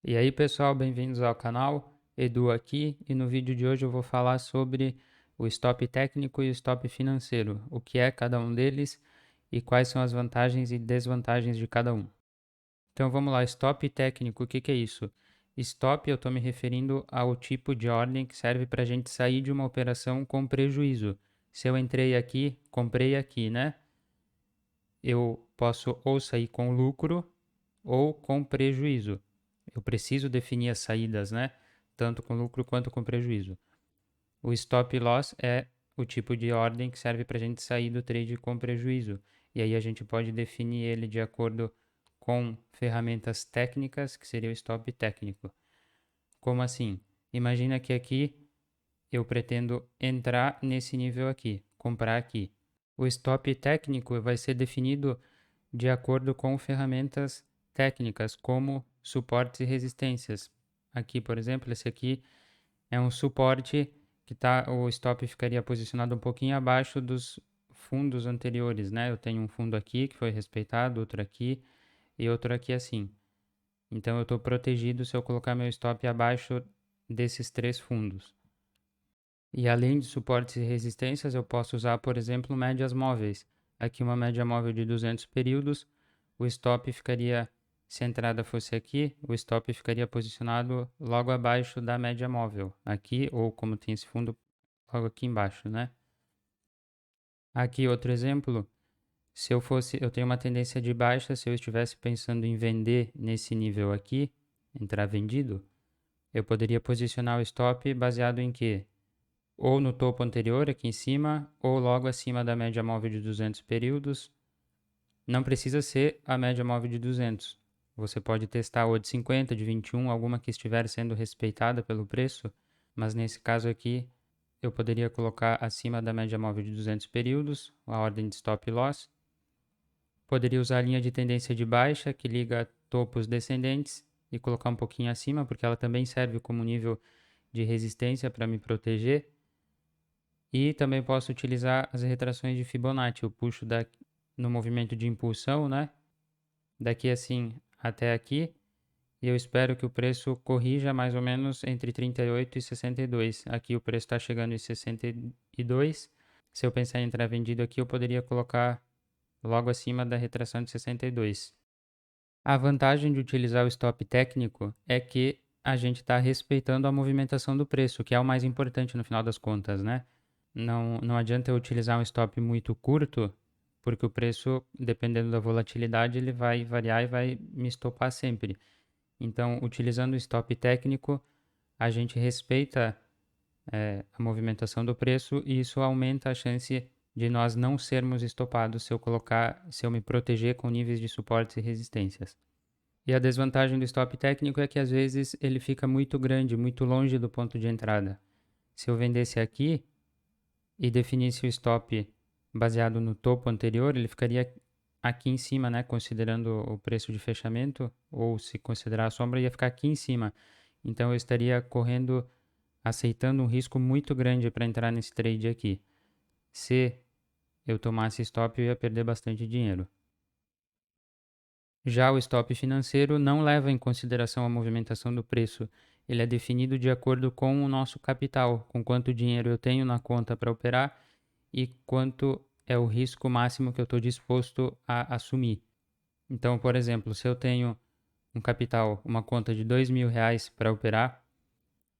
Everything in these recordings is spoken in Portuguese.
E aí pessoal, bem-vindos ao canal, Edu aqui, e no vídeo de hoje eu vou falar sobre o stop técnico e o stop financeiro, o que é cada um deles e quais são as vantagens e desvantagens de cada um. Então vamos lá, stop técnico, o que que é isso? Stop eu estou me referindo ao tipo de ordem que serve para a gente sair de uma operação com prejuízo. Se eu entrei aqui, comprei aqui, né? Eu posso ou sair com lucro ou com prejuízo. Eu preciso definir as saídas, né? Tanto com lucro quanto com prejuízo. O stop loss é o tipo de ordem que serve para a gente sair do trade com prejuízo. E aí a gente pode definir ele de acordo com ferramentas técnicas, que seria o stop técnico. Como assim? Imagina que aqui eu pretendo entrar nesse nível aqui, comprar aqui. O stop técnico vai ser definido de acordo com ferramentas técnicas, como suportes e resistências. Aqui, por exemplo, esse aqui é um suporte que o stop ficaria posicionado um pouquinho abaixo dos fundos anteriores, né? Eu tenho um fundo aqui que foi respeitado, outro aqui e outro aqui assim. Então eu estou protegido se eu colocar meu stop abaixo desses três fundos. E além de suportes e resistências, eu posso usar, por exemplo, médias móveis. Aqui uma média móvel de 200 períodos, o stop ficaria, se a entrada fosse aqui, o stop ficaria posicionado logo abaixo da média móvel, aqui, ou como tem esse fundo, logo aqui embaixo, né? Aqui outro exemplo, se eu tenho uma tendência de baixa, se eu estivesse pensando em vender nesse nível aqui, entrar vendido, eu poderia posicionar o stop baseado em quê? Ou no topo anterior, aqui em cima, ou logo acima da média móvel de 200 períodos. Não precisa ser a média móvel de 200. Você pode testar ou de 50, de 21, alguma que estiver sendo respeitada pelo preço, mas nesse caso aqui eu poderia colocar acima da média móvel de 200 períodos, a ordem de stop loss. Poderia usar a linha de tendência de baixa, que liga topos descendentes, e colocar um pouquinho acima, porque ela também serve como nível de resistência para me proteger. E também posso utilizar as retrações de Fibonacci. Eu puxo no movimento de impulsão, né? Daqui assim até aqui. E eu espero que o preço corrija mais ou menos entre 38 e 62. Aqui o preço está chegando em 62. Se eu pensar em entrar vendido aqui, eu poderia colocar logo acima da retração de 62. A vantagem de utilizar o stop técnico é que a gente está respeitando a movimentação do preço, que é o mais importante no final das contas, né? Não adianta eu utilizar um stop muito curto, porque o preço, dependendo da volatilidade, ele vai variar e vai me estopar sempre. Então, utilizando o stop técnico, a gente respeita a movimentação do preço e isso aumenta a chance de nós não sermos estopados se eu me proteger com níveis de suportes e resistências. E a desvantagem do stop técnico é que às vezes ele fica muito grande, muito longe do ponto de entrada. Se eu vendesse aqui, e definisse o stop baseado no topo anterior, ele ficaria aqui em cima, né? Considerando o preço de fechamento, ou se considerar a sombra, ia ficar aqui em cima. Então eu estaria aceitando um risco muito grande para entrar nesse trade aqui. Se eu tomasse stop, eu ia perder bastante dinheiro. Já o stop financeiro não leva em consideração a movimentação do preço. Ele é definido de acordo com o nosso capital, com quanto dinheiro eu tenho na conta para operar e quanto é o risco máximo que eu estou disposto a assumir. Então, por exemplo, se eu tenho um capital, uma conta de R$ 2.000 para operar,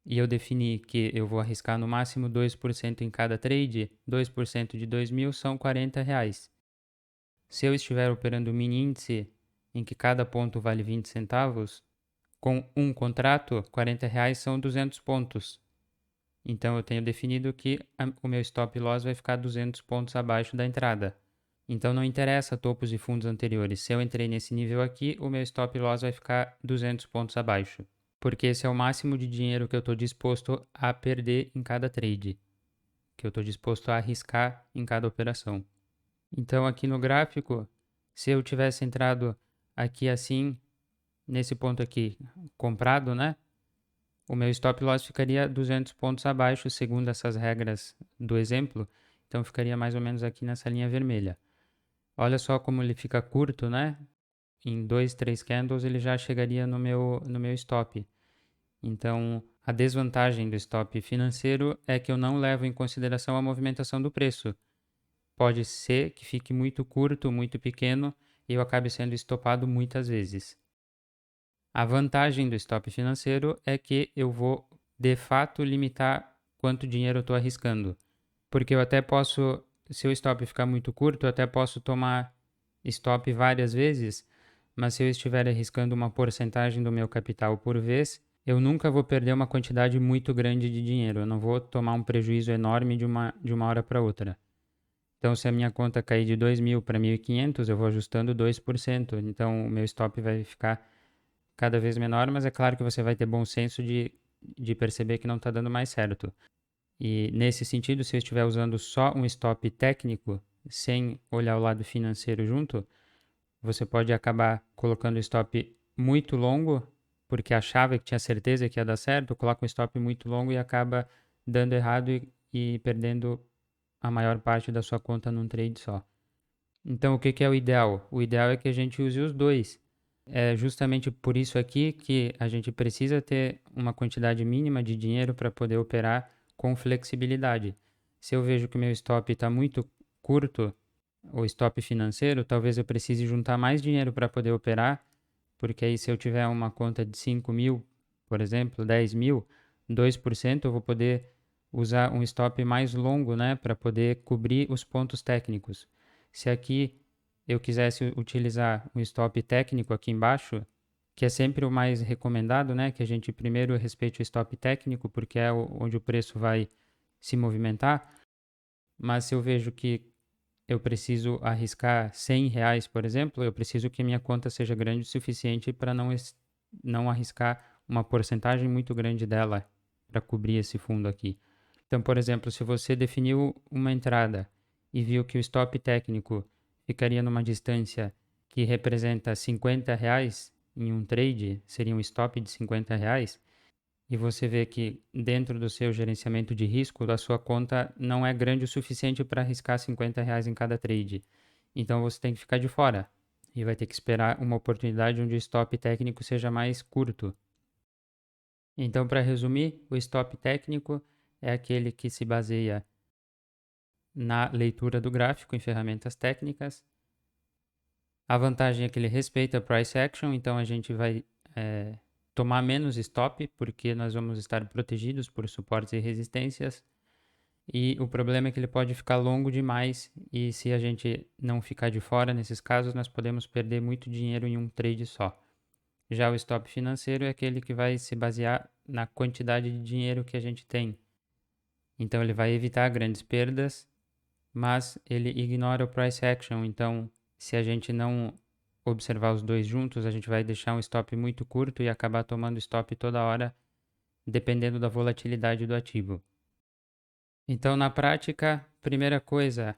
e eu definir que eu vou arriscar no máximo 2% em cada trade, 2% de 2.000 são R$ 40. Se eu estiver operando mini índice, em que cada ponto vale 20 centavos, com um contrato, R$ 40 são 200 pontos. Então eu tenho definido que o meu stop loss vai ficar 200 pontos abaixo da entrada. Então não interessa topos e fundos anteriores. Se eu entrei nesse nível aqui, o meu stop loss vai ficar 200 pontos abaixo. Porque esse é o máximo de dinheiro que eu estou disposto a perder em cada trade, que eu estou disposto a arriscar em cada operação. Então aqui no gráfico, se eu tivesse entrado aqui assim, nesse ponto aqui, comprado, né? O meu stop loss ficaria 200 pontos abaixo, segundo essas regras do exemplo. Então ficaria mais ou menos aqui nessa linha vermelha. Olha só como ele fica curto, né? em 2, 3 candles ele já chegaria no meu stop. Então, a desvantagem do stop financeiro é que eu não levo em consideração a movimentação do preço. Pode ser que fique muito curto, muito pequeno e eu acabe sendo estopado muitas vezes. A vantagem do stop financeiro é que eu vou, de fato, limitar quanto dinheiro eu estou arriscando. Porque eu até posso, se o stop ficar muito curto, eu até posso tomar stop várias vezes, mas se eu estiver arriscando uma porcentagem do meu capital por vez, eu nunca vou perder uma quantidade muito grande de dinheiro. Eu não vou tomar um prejuízo enorme de uma hora para outra. Então, se a minha conta cair de 2.000 para 1.500, eu vou ajustando 2%. Então, o meu stop vai ficar cada vez menor, mas é claro que você vai ter bom senso de perceber que não está dando mais certo. E nesse sentido, se eu estiver usando só um stop técnico, sem olhar o lado financeiro junto, você pode acabar colocando o stop muito longo, porque achava que tinha certeza que ia dar certo, coloca um stop muito longo e acaba dando errado e perdendo a maior parte da sua conta num trade só. Então, o que é o ideal? O ideal é que a gente use os dois. É justamente por isso aqui que a gente precisa ter uma quantidade mínima de dinheiro para poder operar com flexibilidade. Se eu vejo que o meu stop está muito curto, o stop financeiro, talvez eu precise juntar mais dinheiro para poder operar, porque aí se eu tiver uma conta de 5.000, por exemplo, 10.000, 2%, eu vou poder usar um stop mais longo, né, para poder cobrir os pontos técnicos. Se aqui eu quisesse utilizar um stop técnico aqui embaixo, que é sempre o mais recomendado, né, que a gente primeiro respeite o stop técnico, porque é onde o preço vai se movimentar, mas se eu vejo que eu preciso arriscar R$ 100, por exemplo, eu preciso que minha conta seja grande o suficiente para não arriscar uma porcentagem muito grande dela para cobrir esse fundo aqui. Então, por exemplo, se você definiu uma entrada e viu que o stop técnico ficaria numa distância que representa R$ 50 em um trade, seria um stop de R$ 50, e você vê que dentro do seu gerenciamento de risco, a sua conta não é grande o suficiente para arriscar R$ 50 em cada trade. Então você tem que ficar de fora e vai ter que esperar uma oportunidade onde o stop técnico seja mais curto. Então, para resumir, o stop técnico é aquele que se baseia na leitura do gráfico em ferramentas técnicas. A vantagem é que ele respeita a price action, então a gente vai tomar menos stop, porque nós vamos estar protegidos por suportes e resistências. E o problema é que ele pode ficar longo demais, e se a gente não ficar de fora nesses casos, nós podemos perder muito dinheiro em um trade só. Já o stop financeiro é aquele que vai se basear na quantidade de dinheiro que a gente tem. Então ele vai evitar grandes perdas, mas ele ignora o price action. Então, se a gente não observar os dois juntos, a gente vai deixar um stop muito curto e acabar tomando stop toda hora, dependendo da volatilidade do ativo. Então, na prática, primeira coisa,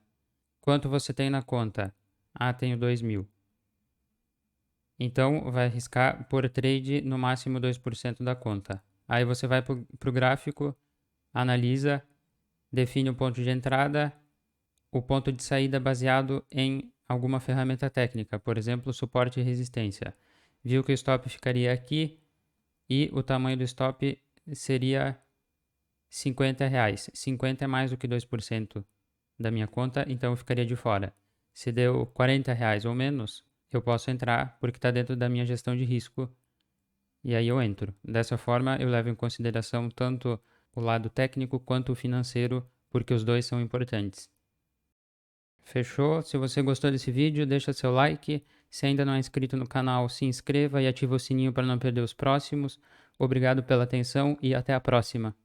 quanto você tem na conta? Ah, tenho 2.000. Então, vai arriscar por trade no máximo 2% da conta. Aí você vai para o gráfico, analisa, define o ponto de entrada, o ponto de saída baseado em alguma ferramenta técnica, por exemplo, suporte e resistência. Viu que o stop ficaria aqui e o tamanho do stop seria R$ 50. 50 é mais do que 2% da minha conta, então eu ficaria de fora. Se deu R$ 40 ou menos, eu posso entrar porque está dentro da minha gestão de risco e aí eu entro. Dessa forma, eu levo em consideração tanto o lado técnico quanto o financeiro, porque os dois são importantes. Fechou? Se você gostou desse vídeo, deixa seu like. Se ainda não é inscrito no canal, se inscreva e ative o sininho para não perder os próximos. Obrigado pela atenção e até a próxima.